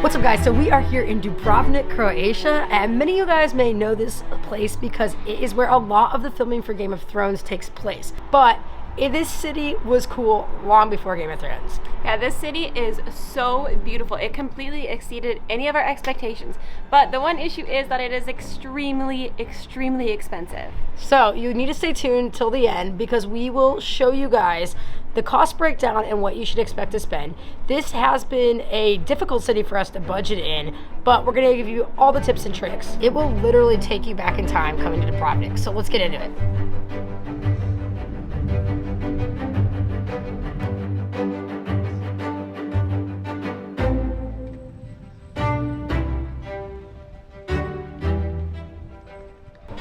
What's up guys, so we are here in Dubrovnik, Croatia, and many of you guys may know this place because it is where a lot of the filming for Game of Thrones takes place. But this city was cool long before Game of Thrones. Yeah, this city is so beautiful. It completely exceeded any of our expectations. But the one issue is that it is extremely, extremely expensive. So you need to stay tuned till the end because we will show you guys the cost breakdown and what you should expect to spend. This has been a difficult city for us to budget in, but we're gonna give you all the tips and tricks. It will literally take you back in time coming to Dubrovnik. So let's get into it.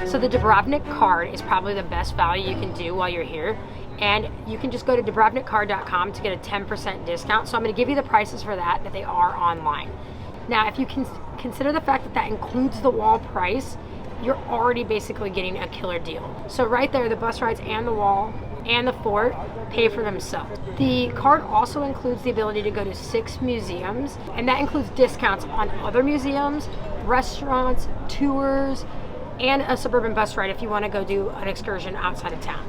So the Dubrovnik Card is probably the best value you can do while you're here. And you can just go to dubrovnikcard.com to get a 10% discount. So I'm going to give you the prices for that they are online. Now, if you can consider the fact that that includes the wall price, you're already basically getting a killer deal. So right there, the bus rides and the wall and the fort pay for themselves. The card also includes the ability to go to 6 museums, and that includes discounts on other museums, restaurants, tours, and a suburban bus ride if you want to go do an excursion outside of town.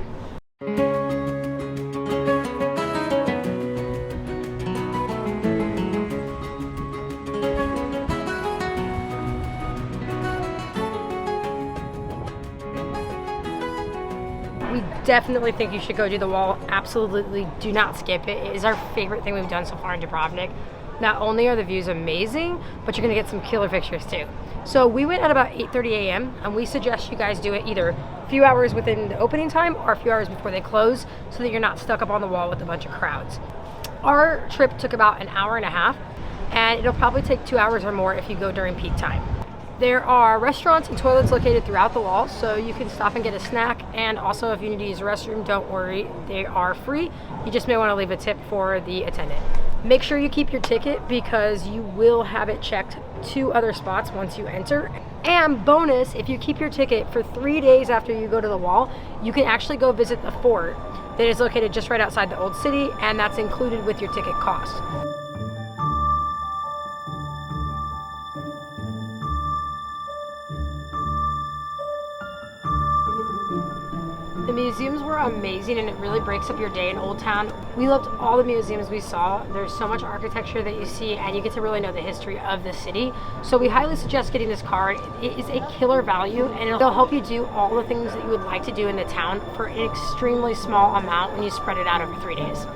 We definitely think you should go do the wall. Absolutely do not skip it. It is our favorite thing we've done so far in Dubrovnik. Not only are the views amazing, but you're gonna get some killer pictures too. So we went at about 8:30 a.m. and we suggest you guys do it either a few hours within the opening time or a few hours before they close so that you're not stuck up on the wall with a bunch of crowds. Our trip took about an hour and a half, and it'll probably take 2 hours or more if you go during peak time. There are restaurants and toilets located throughout the wall, so you can stop and get a snack. And also, if you need to use the restroom, don't worry, they are free. You just may want to leave a tip for the attendant. Make sure you keep your ticket because you will have it checked 2 other spots once you enter. And bonus, if you keep your ticket for 3 days after you go to the wall, you can actually go visit the fort that is located just right outside the old city, and that's included with your ticket cost. The museums were amazing, and it really breaks up your day in Old Town. We loved all the museums we saw. There's so much architecture that you see, and you get to really know the history of the city. So we highly suggest getting this card. It is a killer value, and it'll help you do all the things that you would like to do in the town for an extremely small amount when you spread it out over 3 days.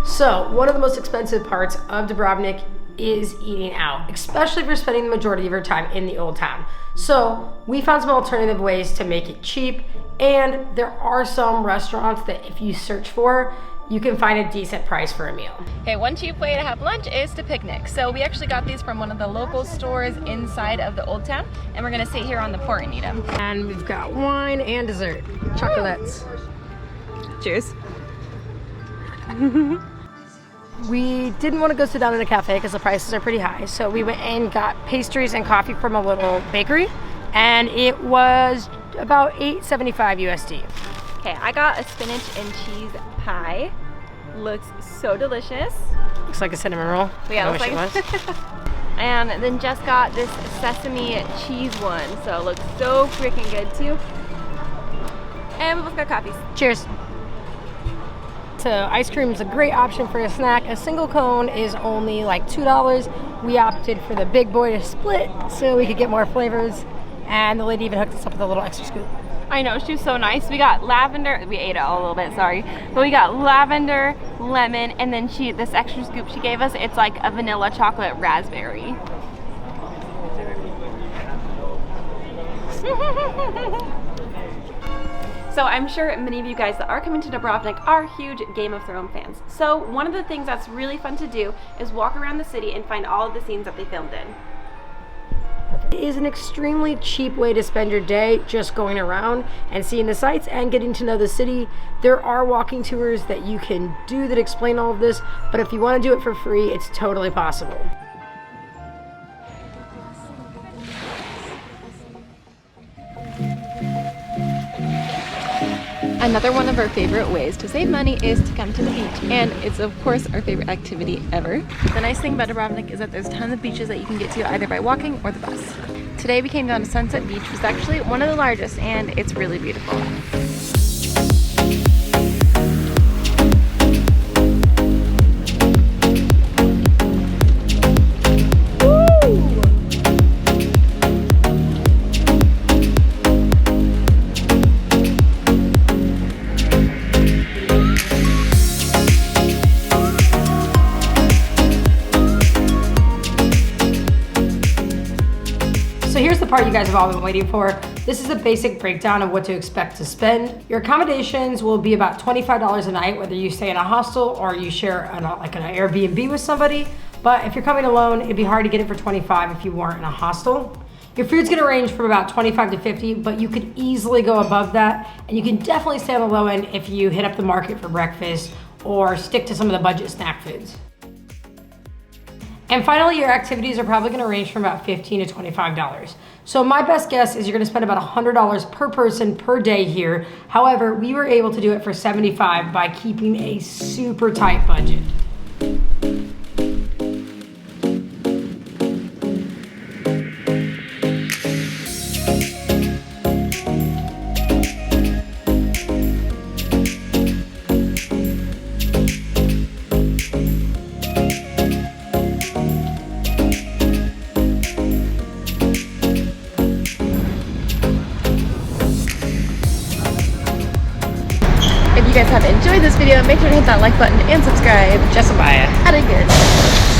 So one of the most expensive parts of Dubrovnik is eating out, especially if you're spending the majority of your time in the old town. So we found some alternative ways to make it cheap, and there are some restaurants that if you search for, you can find a decent price for a meal. Okay, one cheap way to have lunch is to picnic. So we actually got these from one of the local stores inside of the old town, and we're gonna sit here on the port and eat them. And we've got wine and dessert, chocolates. Cheers. We didn't want to go sit down in a cafe because the prices are pretty high, so we went and got pastries and coffee from a little bakery, and it was about $8.75 USD. Okay, I got a spinach and cheese pie. Looks so delicious. Looks like a cinnamon roll. Yeah, I wish it was. And then Jess got this sesame cheese one, so it looks so freaking good too. And we both got coffees. Cheers. So ice cream is a great option for a snack. A single cone is only like $2. We opted for the big boy to split so we could get more flavors. And the lady even hooked us up with a little extra scoop. I know, she was so nice. We got lavender, we ate it all a little bit, sorry. But we got lavender, lemon, and then this extra scoop she gave us, it's like a vanilla chocolate raspberry. So I'm sure many of you guys that are coming to Dubrovnik are huge Game of Thrones fans. So one of the things that's really fun to do is walk around the city and find all of the scenes that they filmed in. It is an extremely cheap way to spend your day just going around and seeing the sights and getting to know the city. There are walking tours that you can do that explain all of this, but if you want to do it for free, it's totally possible. Another one of our favorite ways to save money is to come to the beach, and it's of course our favorite activity ever. The nice thing about Dubrovnik is that there's tons of beaches that you can get to either by walking or the bus. Today we came down to Sunset Beach, which is actually one of the largest, and it's really beautiful. So here's the part you guys have all been waiting for. This is a basic breakdown of what to expect to spend. Your accommodations will be about $25 a night, whether you stay in a hostel or you share like an Airbnb with somebody. But if you're coming alone, it'd be hard to get it for 25 if you weren't in a hostel. Your food's gonna range from about 25 to 50, but you could easily go above that. And you can definitely stay on the low end if you hit up the market for breakfast or stick to some of the budget snack foods. And finally, your activities are probably gonna range from about $15 to $25. So my best guess is you're gonna spend about $100 per person per day here. However, we were able to do it for $75 by keeping a super tight budget. If you guys have enjoyed this video, make sure to hit that like button and subscribe. Jessica. Had a good.